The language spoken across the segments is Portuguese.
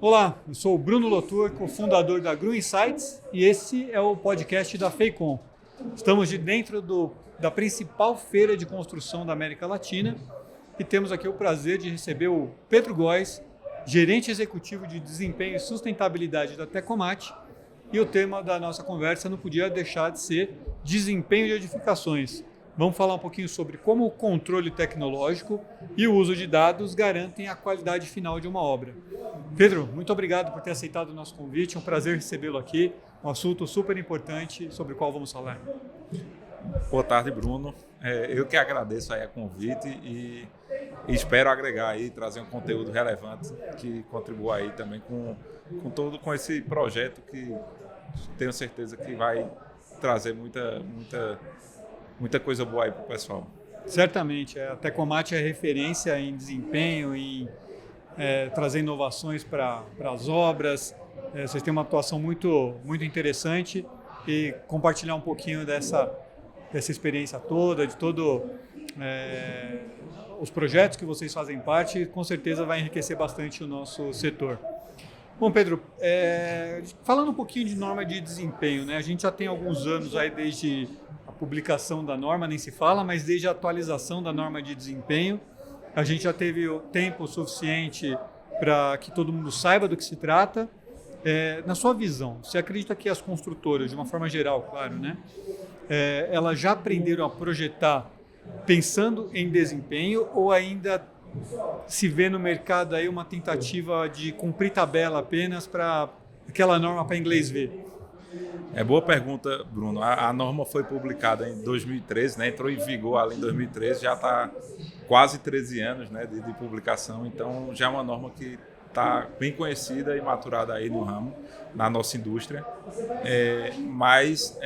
Olá, eu sou o Bruno Lotur, cofundador da Gru Insights, e esse é o podcast da FEICOM. Estamos dentro da principal feira de construção da América Latina e temos aqui o prazer de receber o Pedro Góes, gerente executivo de desempenho e sustentabilidade da Tecomat, e o tema da nossa conversa não podia deixar de ser desempenho de edificações. Vamos falar um pouquinho sobre como o controle tecnológico e o uso de dados garantem a qualidade final de uma obra. Pedro, muito obrigado por ter aceitado o nosso convite, é um prazer recebê-lo aqui, um assunto super importante sobre o qual vamos falar. Boa tarde, Bruno. Eu que agradeço aí a convite e espero agregar aí, trazer um conteúdo relevante que contribua aí também com esse projeto que tenho certeza que vai trazer muita coisa boa aí para o pessoal. Certamente, a Tecomat é referência em desempenho, em trazer inovações para as obras. Vocês têm uma atuação muito interessante e compartilhar um pouquinho dessa experiência toda, de todos os projetos que vocês fazem parte, com certeza vai enriquecer bastante o nosso setor. Bom, Pedro, falando um pouquinho de norma de desempenho, né? A gente já tem alguns anos aí desde a publicação da norma, nem se fala, mas desde a atualização da norma de desempenho, a gente já teve o tempo suficiente para que todo mundo saiba do que se trata. Na sua visão, você acredita que as construtoras, de uma forma geral, claro, né? Elas já aprenderam a projetar pensando em desempenho ou ainda se vê no mercado aí uma tentativa de cumprir tabela apenas para aquela norma para inglês ver? Boa pergunta, Bruno. A norma foi publicada em 2013, né? Entrou em vigor ali em 2013, já está quase 13 anos, né, de publicação, então já é uma norma que está bem conhecida e maturada aí no ramo, na nossa indústria, mas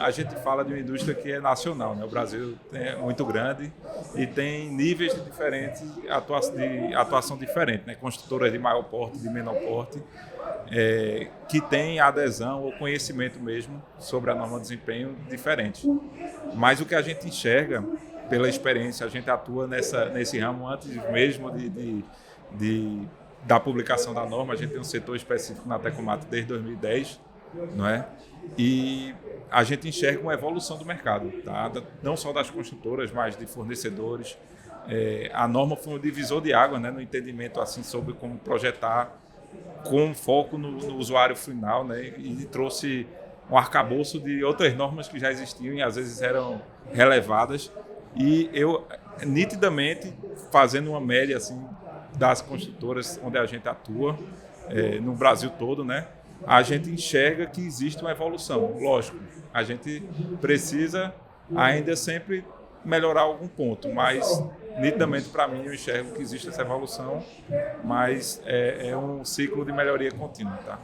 a gente fala de uma indústria que é nacional, né? O Brasil é muito grande e tem níveis de atuação diferente, né? Construtoras de maior porte, de menor porte, que têm adesão ou conhecimento mesmo sobre a norma de desempenho diferente. Mas o que a gente enxerga, pela experiência, a gente atua nesse ramo antes mesmo da publicação da norma. A gente tem um setor específico na Tecomat desde 2010, não é? E a gente enxerga uma evolução do mercado, tá? Não só das construtoras, mas de fornecedores. A norma foi um divisor de água, né, no entendimento assim, sobre como projetar com foco no usuário final, né, e trouxe um arcabouço de outras normas que já existiam e às vezes eram relevadas. E eu, nitidamente, fazendo uma média assim, das construtoras onde a gente atua, no Brasil todo, né, a gente enxerga que existe uma evolução. Lógico, a gente precisa ainda sempre melhorar algum ponto, mas nitidamente para mim eu enxergo que existe essa evolução, mas é um ciclo de melhoria contínua, tá?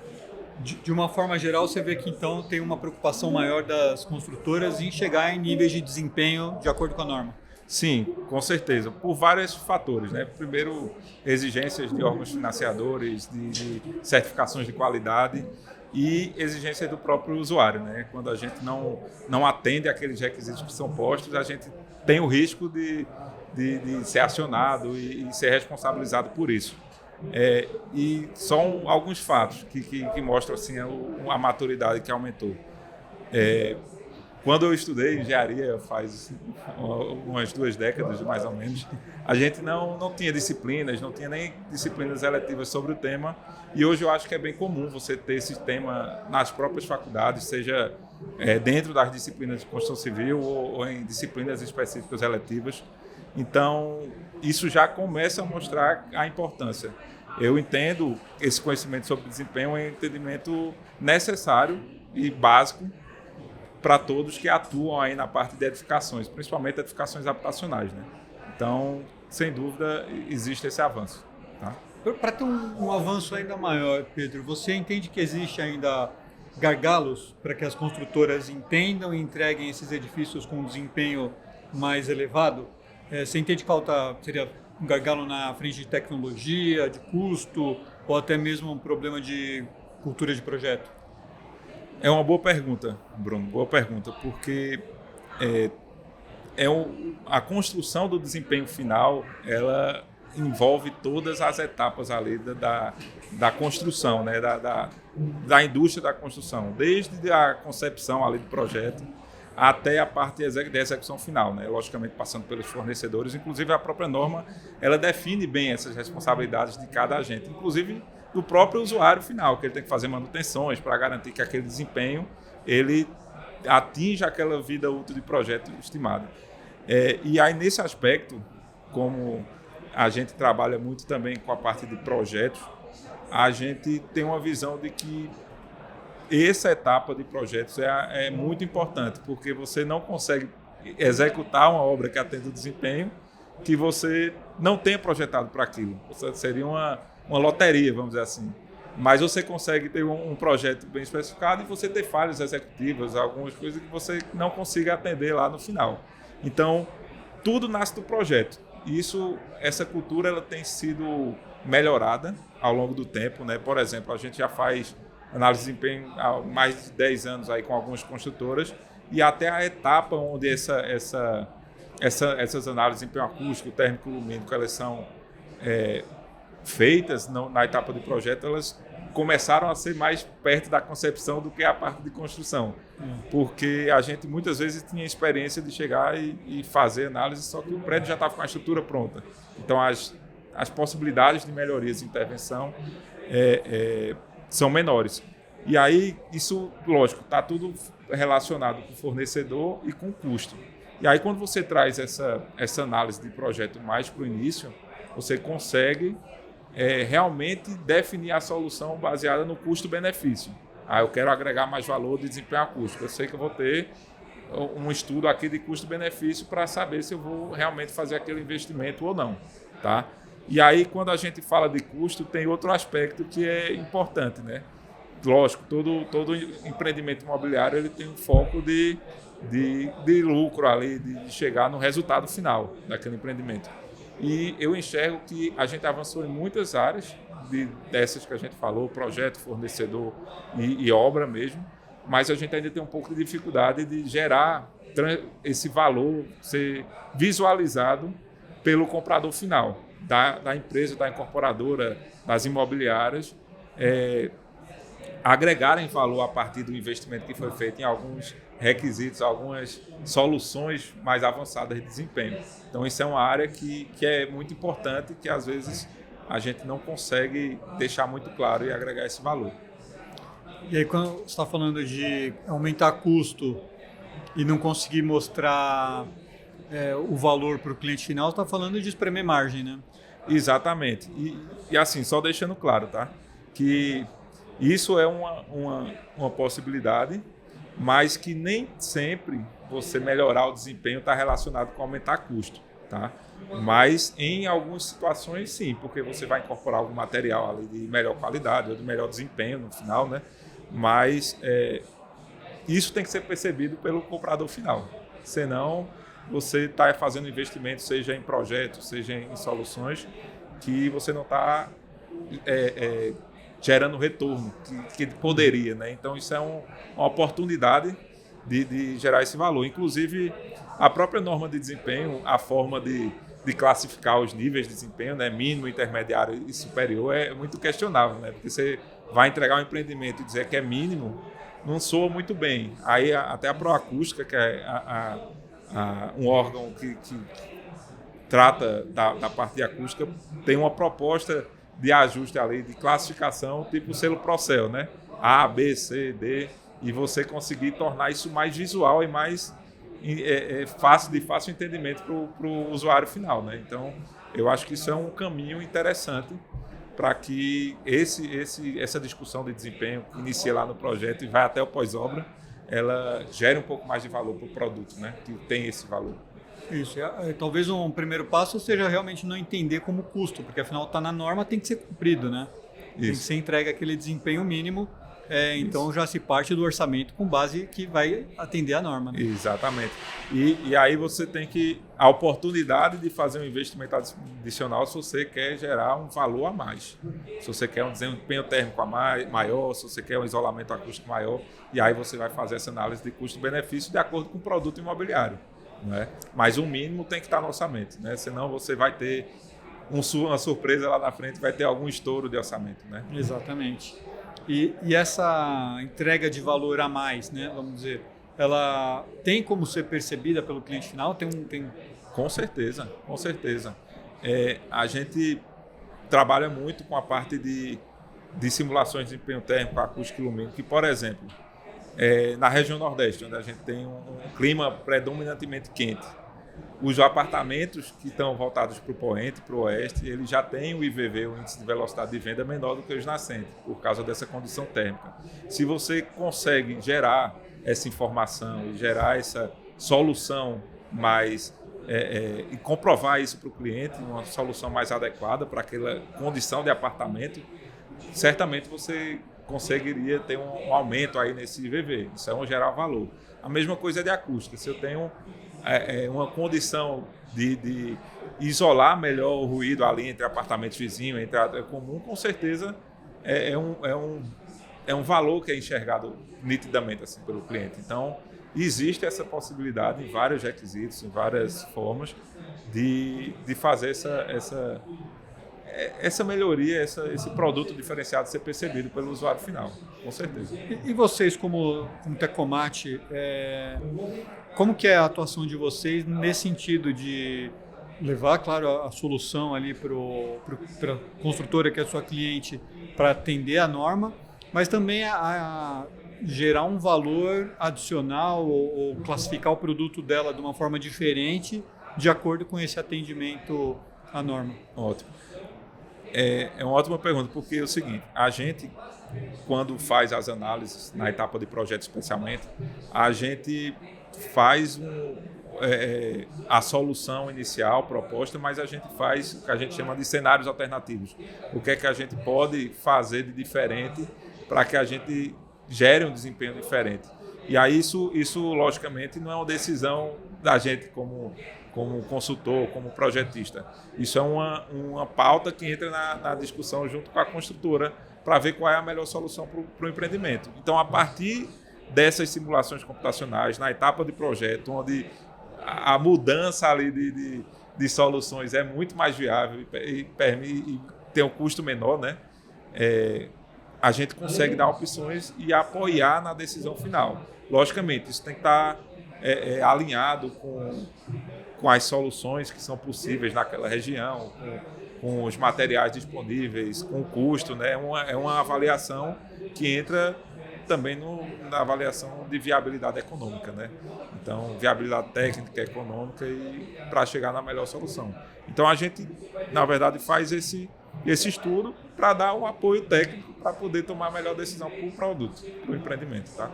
De uma forma geral, você vê que então tem uma preocupação maior das construtoras em chegar em níveis de desempenho de acordo com a norma. Sim, com certeza, por vários fatores, né? Primeiro, exigências de órgãos financiadores, de certificações de qualidade e exigências do próprio usuário, né? Quando a gente não atende aqueles requisitos que são postos, a gente tem o risco de ser acionado e ser responsabilizado por isso. E são alguns fatos que mostram assim, a maturidade que aumentou. Quando eu estudei engenharia, faz umas 2 décadas, mais ou menos, a gente não tinha disciplinas, não tinha nem disciplinas eletivas sobre o tema, e hoje eu acho que é bem comum você ter esse tema nas próprias faculdades, seja dentro das disciplinas de construção civil ou em disciplinas específicas eletivas. Então, isso já começa a mostrar a importância. Eu entendo esse conhecimento sobre desempenho é um entendimento necessário e básico para todos que atuam aí na parte de edificações, principalmente edificações habitacionais, né? Então, sem dúvida, existe esse avanço, tá? Para ter um avanço ainda maior, Pedro, você entende que existe ainda gargalos para que as construtoras entendam e entreguem esses edifícios com um desempenho mais elevado? Você entende que seria um gargalo na frente de tecnologia, de custo, ou até mesmo um problema de cultura de projeto? É uma boa pergunta, Bruno, boa pergunta, porque a construção do desempenho final, ela envolve todas as etapas ali da construção, né? Da indústria da construção, desde a concepção ali do projeto até a parte de execução final, né? Logicamente passando pelos fornecedores. Inclusive a própria norma ela define bem essas responsabilidades de cada agente, inclusive do próprio usuário final, que ele tem que fazer manutenções para garantir que aquele desempenho ele atinja aquela vida útil de projeto estimada. E aí nesse aspecto, como a gente trabalha muito também com a parte de projetos, a gente tem uma visão de que essa etapa de projetos é muito importante, porque você não consegue executar uma obra que atenda o desempenho que você não tenha projetado para aquilo. Seria uma loteria, vamos dizer assim. Mas você consegue ter um projeto bem especificado e você ter falhas executivas, algumas coisas que você não consiga atender lá no final. Então, tudo nasce do projeto. Essa cultura ela tem sido melhorada ao longo do tempo, né? Por exemplo, a gente já faz análise de desempenho há mais de 10 anos aí com algumas construtoras e até a etapa onde essas análises de desempenho acústico, térmico, lumínico, elas são feitas na etapa de projeto, elas começaram a ser mais perto da concepção do que a parte de construção. Porque a gente muitas vezes tinha experiência de chegar e fazer análise, só que o prédio já estava com a estrutura pronta. Então as possibilidades de melhorias de intervenção são menores. E aí, isso, lógico, está tudo relacionado com o fornecedor e com o custo. E aí, quando você traz essa análise de projeto mais para o início, você consegue realmente definir a solução baseada no custo-benefício. Eu quero agregar mais valor de desempenho acústico. Eu sei que eu vou ter um estudo aqui de custo-benefício para saber se eu vou realmente fazer aquele investimento ou não. Tá? E aí, quando a gente fala de custo, tem outro aspecto que é importante, né? Lógico, todo empreendimento imobiliário ele tem um foco de lucro ali, de chegar no resultado final daquele empreendimento. E eu enxergo que a gente avançou em muitas áreas dessas que a gente falou, projeto, fornecedor e obra mesmo, mas a gente ainda tem um pouco de dificuldade de gerar esse valor ser visualizado pelo comprador final, da empresa, da incorporadora, das imobiliárias, agregarem valor a partir do investimento que foi feito em alguns requisitos, algumas soluções mais avançadas de desempenho. Então, isso é uma área que é muito importante, que às vezes a gente não consegue deixar muito claro e agregar esse valor. E aí, quando você está falando de aumentar custo e não conseguir mostrar o valor para o cliente final, você está falando de espremer margem, né? Exatamente. E assim, só deixando claro, tá? Que isso é uma possibilidade, mas que nem sempre você melhorar o desempenho está relacionado com aumentar custo, tá? Mas em algumas situações sim, porque você vai incorporar algum material ali de melhor qualidade ou de melhor desempenho no final, né? Mas isso tem que ser percebido pelo comprador final, senão você está fazendo investimento, seja em projetos, seja em soluções, que você não está gerando retorno que poderia, né? Então isso é uma oportunidade de gerar esse valor. Inclusive, a própria norma de desempenho, a forma de classificar os níveis de desempenho, né? Mínimo, intermediário e superior, é muito questionável, né? Porque você vai entregar um empreendimento e dizer que é mínimo, não soa muito bem. Aí até a Proacústica, que é um órgão que trata da parte de acústica, tem uma proposta de ajuste ali, de classificação, tipo o selo Procel, né? A, B, C, D, e você conseguir tornar isso mais visual e mais de fácil entendimento para o usuário final, né? Então, eu acho que isso é um caminho interessante para que essa discussão de desempenho que inicia lá no projeto e vai até o pós-obra, ela gere um pouco mais de valor para o produto, né? Que tem esse valor. Isso, talvez um primeiro passo seja realmente não entender como custo, porque afinal está na norma, tem que ser cumprido, né? Isso. Tem que ser entregue aquele desempenho mínimo, então já se parte do orçamento com base que vai atender a norma. Né? Exatamente. E aí você tem a oportunidade de fazer um investimento adicional se você quer gerar um valor a mais. Se você quer um desempenho térmico maior, se você quer um isolamento acústico maior, e aí você vai fazer essa análise de custo-benefício de acordo com o produto imobiliário. Né? Mas o mínimo tem que estar no orçamento, né? Senão você vai ter uma surpresa lá na frente, vai ter algum estouro de orçamento, né? Exatamente. E essa entrega de valor a mais, né, vamos dizer, ela tem como ser percebida pelo cliente final? Tem... Com certeza, com certeza. A gente trabalha muito com a parte de simulações de desempenho térmico, acústico e lumínico, que, por exemplo, na região Nordeste, onde a gente tem um clima predominantemente quente, os apartamentos que estão voltados para o poente, para o oeste, eles já têm o IVV, o índice de velocidade de venda, menor do que os nascentes, por causa dessa condição térmica. Se você consegue gerar essa informação e gerar essa solução mais e comprovar isso para o cliente, uma solução mais adequada para aquela condição de apartamento, certamente você conseguiria ter um aumento aí nesse IVV. Isso é um gerar valor. A mesma coisa é de acústica. Se eu tenho uma condição de isolar melhor o ruído ali entre apartamentos vizinhos, entre a área comum, com certeza é um valor que é enxergado nitidamente assim, pelo cliente. Então, existe essa possibilidade em vários requisitos, em várias formas de fazer essa melhoria, esse produto diferenciado ser percebido pelo usuário final, com certeza. E vocês, como Tecomate, como que é a atuação de vocês nesse sentido de levar, claro, a solução ali para a construtora que é a sua cliente para atender a norma, mas também a gerar um valor adicional ou classificar o produto dela de uma forma diferente de acordo com esse atendimento à norma? Ótimo. É uma ótima pergunta, porque é o seguinte, a gente, quando faz as análises, na etapa de projeto especialmente, a gente faz a solução inicial proposta, mas a gente faz o que a gente chama de cenários alternativos. O que é que a gente pode fazer de diferente para que a gente gere um desempenho diferente. E aí isso logicamente, não é uma decisão da gente como consultor, como projetista. Isso é uma pauta que entra na discussão junto com a construtora para ver qual é a melhor solução para o empreendimento. Então, a partir dessas simulações computacionais, na etapa de projeto, onde a mudança ali de soluções é muito mais viável e tem um custo menor, né? A gente consegue dar opções e apoiar na decisão final. Logicamente, isso tem que estar alinhado com as soluções que são possíveis naquela região, com os materiais disponíveis, com o custo, né? É uma avaliação que entra também na avaliação de viabilidade econômica, né? Então, viabilidade técnica, econômica e para chegar na melhor solução. Então, a gente, na verdade, faz esse estudo para dar um apoio técnico para poder tomar a melhor decisão para o produto, para o empreendimento, tá?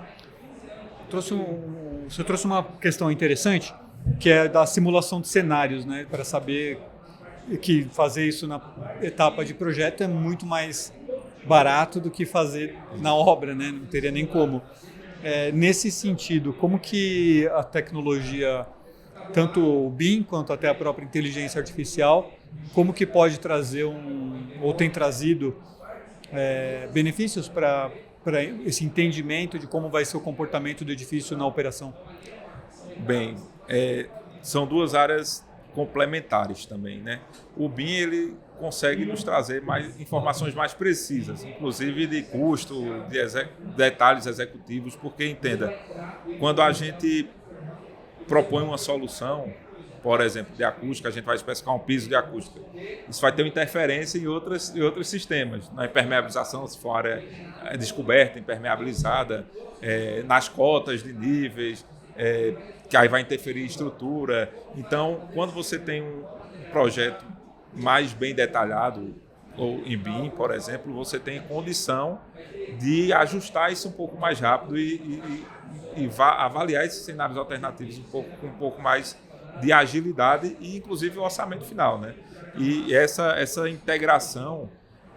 Você trouxe uma questão interessante, que é da simulação de cenários, né? Para saber que fazer isso na etapa de projeto é muito mais barato do que fazer na obra, né? Não teria nem como. Nesse sentido, como que a tecnologia, tanto o BIM quanto até a própria inteligência artificial, como que pode trazer ou tem trazido benefícios para esse entendimento de como vai ser o comportamento do edifício na operação? Bem, são duas áreas complementares também, né? O BIM ele consegue nos trazer informações mais precisas, inclusive de custo, de detalhes executivos, porque entenda, quando a gente propõe uma solução, por exemplo, de acústica, a gente vai especificar um piso de acústica. Isso vai ter uma interferência em outros sistemas, na impermeabilização, se for área descoberta, impermeabilizada, nas cotas de níveis, que aí vai interferir em estrutura. Então, quando você tem um projeto mais bem detalhado, ou em BIM, por exemplo, você tem condição de ajustar isso um pouco mais rápido e avaliar esses cenários alternativos com um pouco mais de agilidade e, inclusive, o orçamento final, né? E essa integração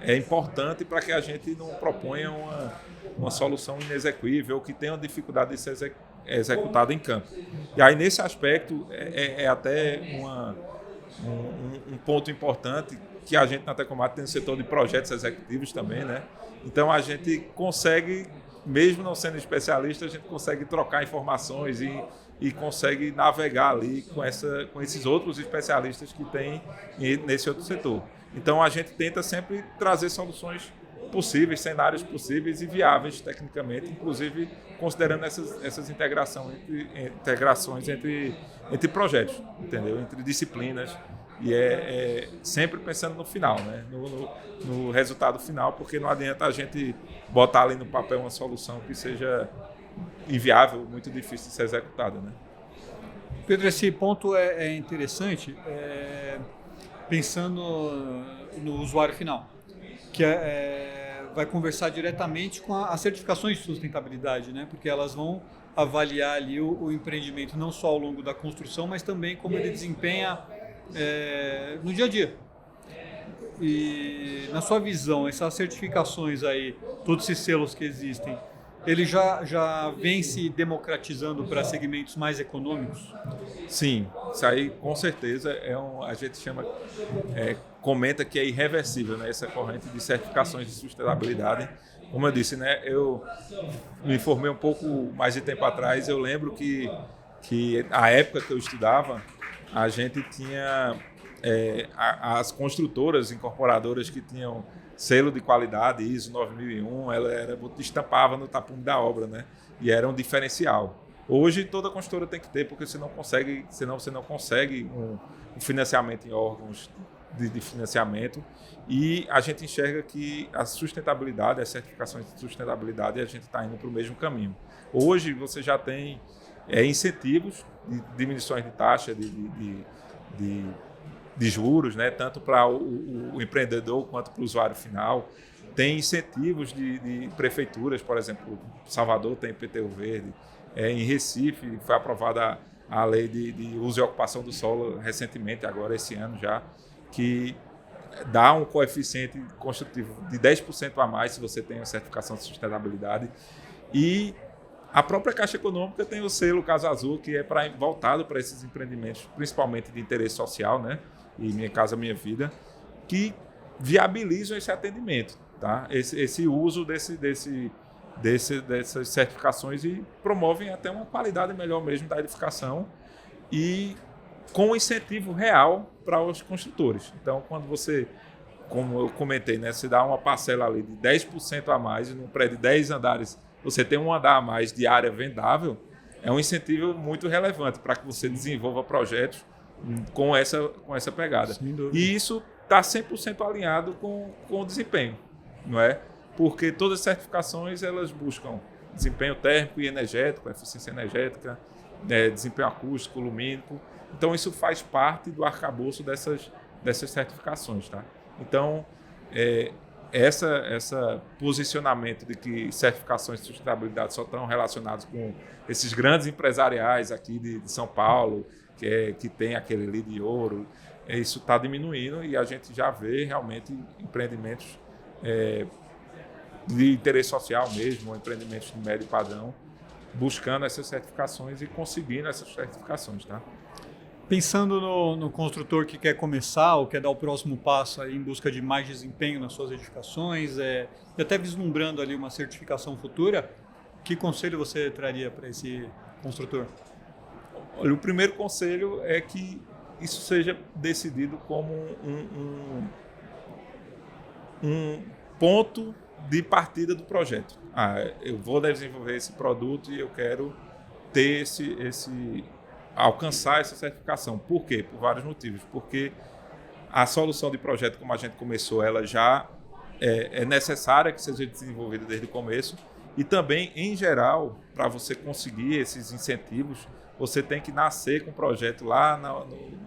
é importante para que a gente não proponha uma solução inexequível que tenha dificuldade de ser executada em campo. E aí, nesse aspecto, até um ponto importante que a gente na Tecomate tem no setor de projetos executivos também, né? Então, a gente consegue, mesmo não sendo especialista, a gente consegue trocar informações e consegue navegar ali com esses outros especialistas que tem nesse outro setor. Então, a gente tenta sempre trazer soluções possíveis, cenários possíveis e viáveis tecnicamente, inclusive considerando essas integrações entre projetos, entendeu? Entre disciplinas, e sempre pensando no final, né? No resultado final, porque não adianta a gente botar ali no papel uma solução que seja inviável, muito difícil de ser executada, né? Pedro, esse ponto é interessante, pensando no usuário final, que vai conversar diretamente com as certificações de sustentabilidade, né? Porque elas vão avaliar ali o empreendimento não só ao longo da construção, mas também como ele desempenha no dia a dia. E na sua visão, essas certificações aí, todos esses selos que existem, ele já vem se democratizando para segmentos mais econômicos? Sim, isso aí com certeza a gente comenta que é irreversível, né, essa corrente de certificações de sustentabilidade. Como eu disse, né, eu me formei um pouco mais de tempo atrás. Eu lembro que a época que eu estudava, a gente tinha as construtoras, incorporadoras que tinham selo de qualidade ISO 9001, ela estampava no tapume da obra, né? E era um diferencial. Hoje toda construtora tem que ter, porque senão você não consegue um financiamento em órgãos de financiamento. E a gente enxerga que a sustentabilidade, as certificações de sustentabilidade, a gente está indo para o mesmo caminho. Hoje você já tem incentivos de diminuições de taxa de juros, né? Tanto para o empreendedor quanto para o usuário final. Tem incentivos de prefeituras, por exemplo, Salvador tem IPTU verde, em Recife foi aprovada a lei de uso e ocupação do solo recentemente, agora esse ano já, que dá um coeficiente construtivo de 10% a mais se você tem a certificação de sustentabilidade. E a própria Caixa Econômica tem o selo Casa Azul, que é voltado para esses empreendimentos, principalmente de interesse social, né? E Minha Casa Minha Vida, que viabilizam esse atendimento, tá? Esse uso dessas certificações e promovem até uma qualidade melhor mesmo da edificação e com incentivo real para os construtores. Então, quando você, como eu comentei, né, você dá uma parcela ali de 10% a mais e num prédio de 10 andares você tem um andar a mais de área vendável, é um incentivo muito relevante para que você desenvolva projetos com essa pegada. E isso está 100% alinhado com o desempenho, não é? Porque todas as certificações elas buscam desempenho térmico e energético, eficiência energética, desempenho acústico, lumínico. Então isso faz parte do arcabouço dessas certificações, tá? Então essa posicionamento de que certificações de sustentabilidade só estão relacionadas com esses grandes empresariais aqui de São Paulo, que tem aquele ali de ouro, isso está diminuindo e a gente já vê realmente empreendimentos de interesse social mesmo, empreendimentos de médio padrão, buscando essas certificações e conseguindo essas certificações, tá? Pensando no construtor que quer começar ou quer dar o próximo passo aí em busca de mais desempenho nas suas edificações, e até vislumbrando ali uma certificação futura, que conselho você traria para esse construtor? Olha, o primeiro conselho é que isso seja decidido como um ponto de partida do projeto. Eu vou desenvolver esse produto e eu quero ter alcançar essa certificação. Por quê? Por vários motivos. Porque a solução de projeto, como a gente começou, ela já é necessária que seja desenvolvida desde o começo. E também, em geral, para você conseguir esses incentivos, você tem que nascer com o projeto lá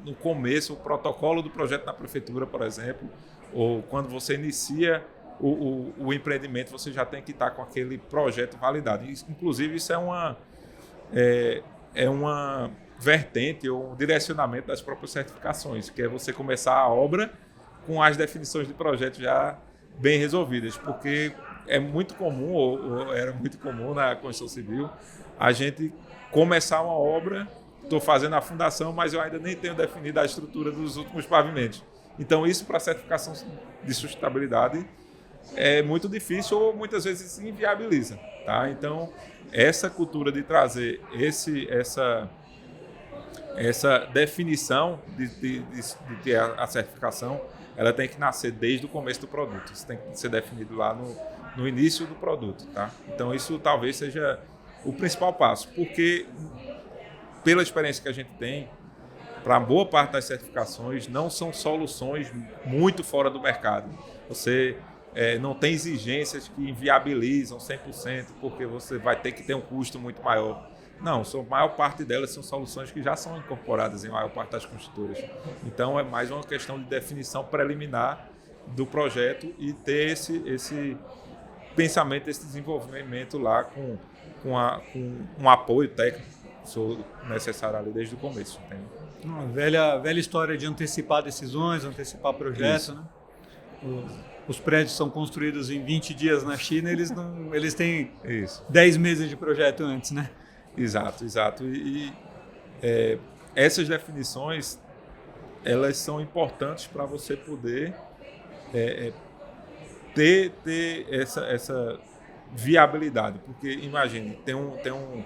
no começo, o protocolo do projeto na prefeitura, por exemplo, ou quando você inicia o empreendimento, você já tem que estar com aquele projeto validado. Inclusive, isso é uma vertente ou um direcionamento das próprias certificações, que é você começar a obra com as definições de projeto já bem resolvidas, porque é muito comum, ou era muito comum na construção civil, a gente começar uma obra, estou fazendo a fundação, mas eu ainda nem tenho definido a estrutura dos últimos pavimentos. Então, isso para a certificação de sustentabilidade é muito difícil ou muitas vezes inviabiliza, tá? Então, essa cultura de trazer essa definição de ter a certificação, ela tem que nascer desde o começo do produto. Isso tem que ser definido lá no início do produto, tá? Então isso talvez seja o principal passo, porque pela experiência que a gente tem, para boa parte das certificações não são soluções muito fora do mercado. Você não tem exigências que inviabilizam 100%, porque você vai ter que ter um custo muito maior. Não, a maior parte delas são soluções que já são incorporadas em maior parte das construtoras. Então é mais uma questão de definição preliminar do projeto e ter esse pensamento, esse desenvolvimento lá com um apoio técnico necessário ali desde o começo. Entende? Uma velha história de antecipar decisões, antecipar projetos, né? Os prédios são construídos em 20 dias na China, eles têm 10 meses de projeto antes, né? Exato. E essas definições, elas são importantes para você poder ter essa viabilidade. Porque, imagine, tem um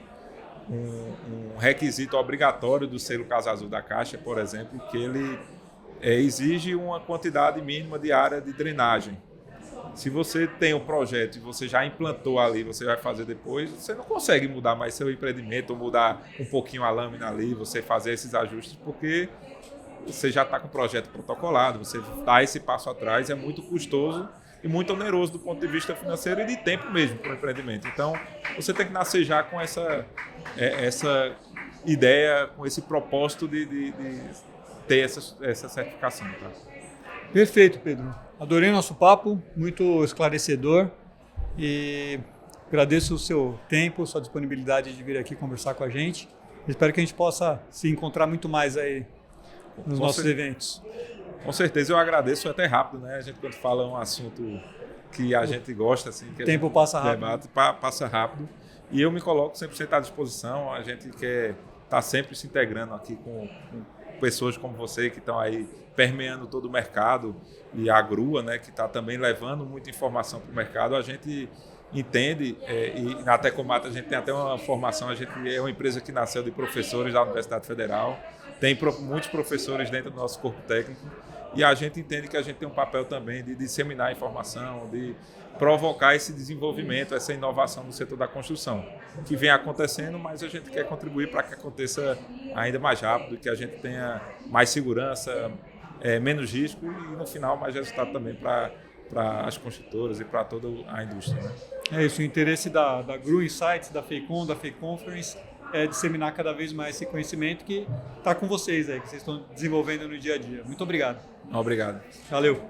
requisito obrigatório do selo Casa Azul da Caixa, por exemplo, que ele exige uma quantidade mínima de área de drenagem. Se você tem um projeto e você já implantou ali, você vai fazer depois, você não consegue mudar mais seu empreendimento ou mudar um pouquinho a lâmina ali, você fazer esses ajustes, porque você já está com o projeto protocolado, você dá esse passo atrás, é muito custoso e muito oneroso do ponto de vista financeiro e de tempo mesmo para o empreendimento. Então, você tem que nascer já com essa ideia, com esse propósito de ter essa certificação. Tá? Perfeito, Pedro. Adorei nosso papo, muito esclarecedor e agradeço o seu tempo, sua disponibilidade de vir aqui conversar com a gente. Espero que a gente possa se encontrar muito mais aí nos nossos eventos. Com certeza, eu agradeço até rápido, né? A gente quando fala um assunto que a gente gosta, assim, que o tempo passa rápido. Debate, passa rápido. E eu me coloco 100% à disposição. A gente quer estar sempre se integrando aqui com pessoas como você que estão aí permeando todo o mercado e a Grua, né, que está também levando muita informação para o mercado. A gente entende, e na Tecomata a gente tem até uma formação, a gente é uma empresa que nasceu de professores da Universidade Federal, tem muitos professores dentro do nosso corpo técnico e a gente entende que a gente tem um papel também de disseminar informação, de provocar esse desenvolvimento, essa inovação no setor da construção, que vem acontecendo, mas a gente quer contribuir para que aconteça ainda mais rápido, que a gente tenha mais segurança, menos risco e, no final, mais resultado também para as construtoras e para toda a indústria. Né? É isso, o interesse da Gru Insights, da FEICON, da FEIConference é disseminar cada vez mais esse conhecimento que está com vocês aí, que vocês estão desenvolvendo no dia a dia. Muito obrigado. Obrigado. Valeu.